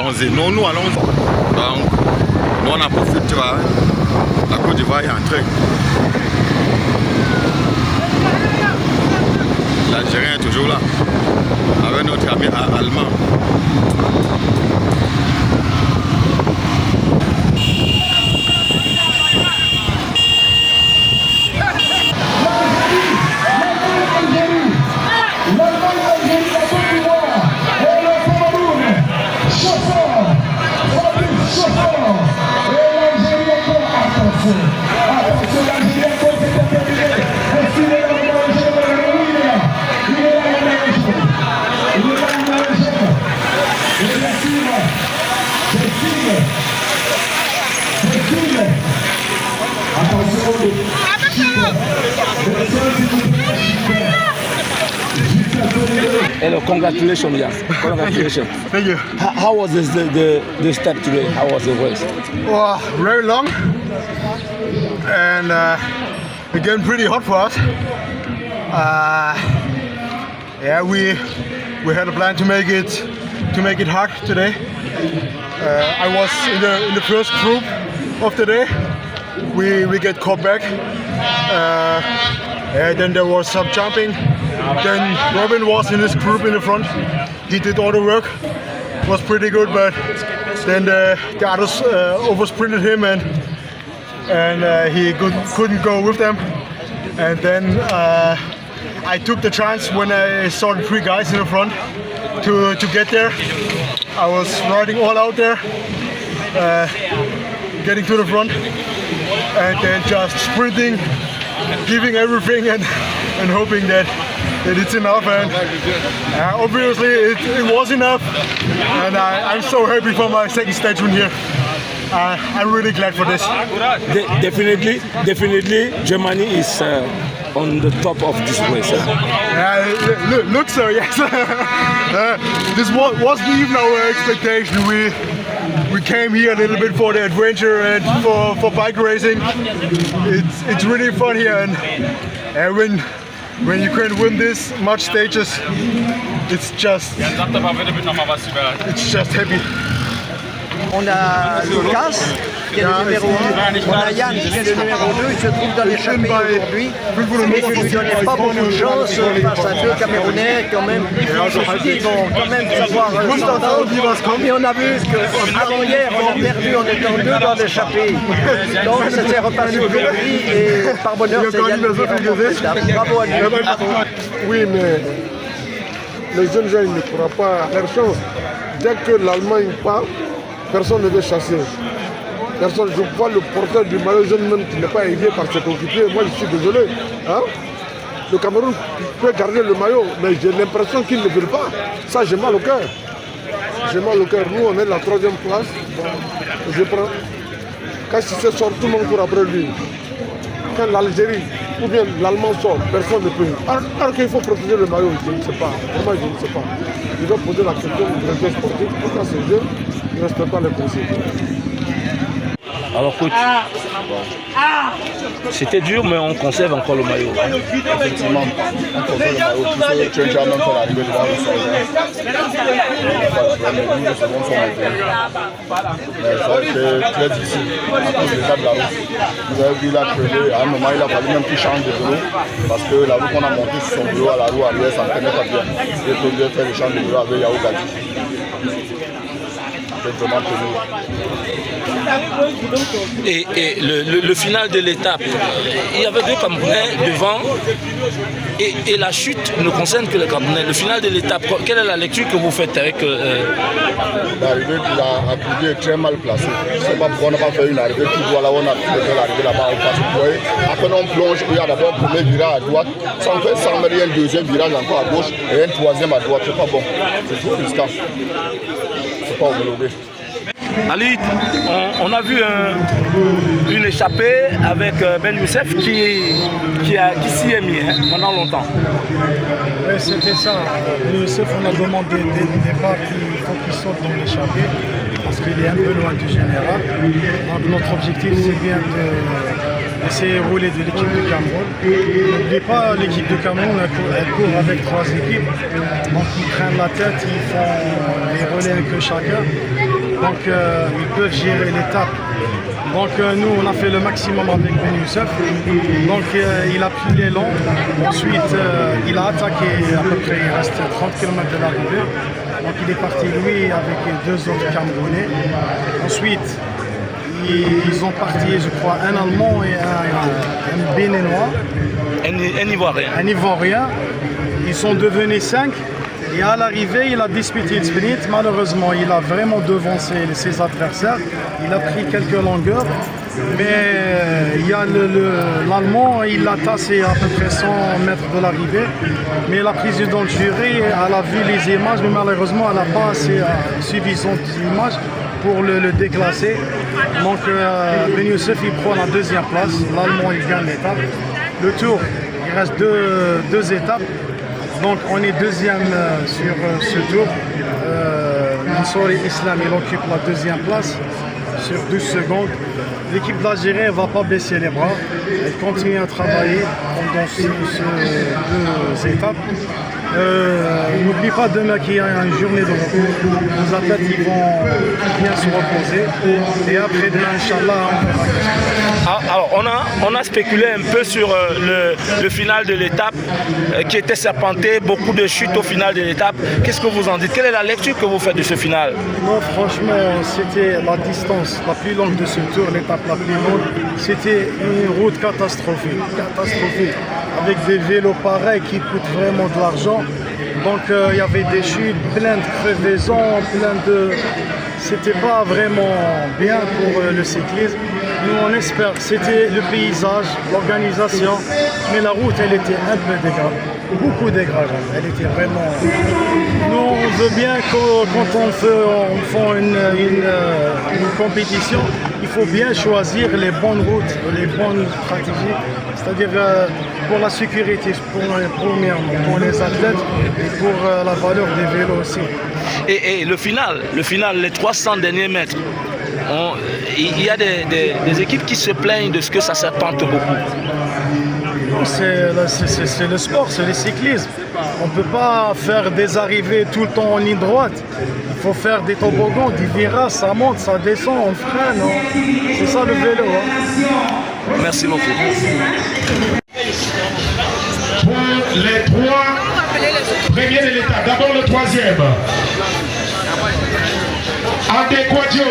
allons-y. Non, nous allons. Donc, nous on en profitera. La Côte d'Ivoire est entrée. L'Algérien est toujours là. Avec notre ami allemand. Hello, congratulations, yeah. Congratulations. Thank you. How was the step today? How was the race? Well, very long and again pretty hot for us. Yeah, we had a plan to make it hard today. I was in the first group of the day. We get caught back. Then there was some jumping. Then Robin was in his group in the front. He did all the work. Was pretty good, but then the others over-sprinted him and he couldn't go with them. And then I took the chance when I saw the three guys in the front to get there. I was riding all out there, getting to the front, and then just sprinting, giving everything and hoping that it's enough. And obviously it was enough, and I'm so happy for my second station here. I'm really glad for this. Definitely, Germany is on the top of this race. Looks so, yes. This wasn't even our expectation. We came here a little bit for the adventure and for bike racing. It's really fun here, and when you can win this much stages, it's just happy. On a Lucas qui est le numéro 1, on a Yann qui est le numéro 2, il se trouve dans l'échappée aujourd'hui. Il ne donnait pas beaucoup de chance face à deux Camerounais quand même. Je me suis dit, ils vont quand même savoir s'entendre. Mais on a vu qu'avant hier, on a perdu en étant deux dans l'échappée. Donc ça s'est repassé aujourd'hui et par bonheur, c'est Yann qui remporte. Bravo à lui. Oui, mais les jeunes gens ne croient pas à leur chance. Dès que l'Allemagne part, personne ne veut chasser. Personne, je vois le porteur du maillot jaune même qui n'est pas aidé par ses coéquipiers. Moi, je suis désolé. Hein? Le Cameroun peut garder le maillot, mais j'ai l'impression qu'ils ne veulent pas. Ça, j'ai mal au cœur. J'ai mal au cœur. Nous, on est la 3e place. Bon, je prends. Quand Cissé sort, tout le monde court après lui. Quand l'Algérie ou bien l'Allemand sort, personne ne peut. Alors qu'il faut protéger le maillot, je ne sais pas. Vraiment, je ne sais pas. Je dois poser la question au directeur sportif. Pourquoi ces jeunes ne respectent pas les consignes? Alors coach, c'était dur mais on conserve encore le maillot. Effectivement, on conserve le maillot. Tu as même fait l'arrivée devant le soldat. Nous recevons son métier. Mais ça a été très difficile à cause déjà de la route. Vous avez vu, il a crevé. À un moment, il a fallu même qu'il change de vélo parce que la roue qu'on a montée sur son vélo à la roue arrière, ça ne tenait pas bien. Il est obligé de faire le change de vélo avec Yao Gadi. C'est vraiment tenu. Et le final de l'étape, il y avait deux Camerounais devant et la chute ne concerne que les Camerounais. Le final de l'étape, quelle est la lecture que vous faites avec L'arrivée de la Accoudi est très mal placée. Je ne sais pas pourquoi on n'a pas fait une arrivée tout droit là où on a fait l'arrivée là-bas. Après on plonge, il y a d'abord un premier virage à droite, sans faire sans mettre un deuxième virage encore à gauche et un troisième à droite. C'est pas bon, c'est trop risquant. C'est pas homologué. Ali, on a vu une échappée avec Ben Youssef qui s'y est mis pendant longtemps. Oui, c'était ça. Ben Youssef, on a demandé dès le départ qu'il faut qu'il sorte dans l'échappée parce qu'il est un peu loin du général. Donc notre objectif, c'est bien d'essayer de rouler de l'équipe de Cameroun. N'oubliez pas, l'équipe de Cameroun, elle court avec 3 équipes. Donc ils prennent la tête, ils font les relais que chacun. donc ils peuvent gérer l'étape. Donc nous on a fait le maximum avec Ben Youssef. Donc il a pris l'élan, ensuite il a attaqué à peu près, il reste 30 km de l'arrivée. Donc il est parti lui avec 2 autres Camerounais. Ensuite ils ont parti, je crois, un Allemand et un Béninois. Un Ivoirien. Un Ivoirien. Ils sont devenus 5. Et à l'arrivée, il a disputé le sprint. Malheureusement, il a vraiment devancé ses adversaires. Il a pris quelques longueurs. Mais il y a l'Allemand, il l'a tassé à peu près 100 mètres de l'arrivée. Mais la présidente du jury, elle a vu les images, mais malheureusement, elle n'a pas assez suffisantes images pour le déclasser. Donc Ben Youssef, il prend la 2e place. L'Allemand, il gagne l'étape. Le tour, il reste deux étapes. Donc on est 2e sur ce tour. Mansouri Islam, il occupe la 2e place sur 12 secondes. L'équipe d'Algérie ne va pas baisser les bras. Elle continue à travailler pendant ces 2 étapes. N'oublie pas demain qu'il y a une journée de repos. Les athlètes ils vont bien se reposer. Et après demain, Inch'Allah, on verra. Alors on a spéculé un peu sur le final de l'étape qui était serpenté, beaucoup de chutes au final de l'étape. Qu'est-ce que vous en dites? Quelle est la lecture que vous faites de ce final? Non, franchement, c'était la distance la plus longue de ce tour, l'étape la plus longue. C'était une route catastrophique, avec des vélos pareils qui coûtent vraiment de l'argent. Donc il y avait des chutes, plein de crevaisons, C'était pas vraiment bien pour le cyclisme. Nous on espère, c'était le paysage, l'organisation, mais la route elle était un peu dégradée, beaucoup dégradée. Elle était vraiment. Nous on veut bien quand on fait une compétition, il faut bien choisir les bonnes routes, les bonnes stratégies, c'est-à-dire pour la sécurité, premièrement, pour les athlètes et pour la valeur des vélos aussi. Et le final, les 300 derniers mètres, il y a des équipes qui se plaignent de ce que ça serpente beaucoup. C'est le sport, c'est le cyclisme. On ne peut pas faire des arrivées tout le temps en ligne droite. Il faut faire des toboggans, des virages, ça monte, ça descend, on freine. C'est ça le vélo. Merci beaucoup. Pour les 3 premiers de l'étape, d'abord le 3e. André Kwadjo.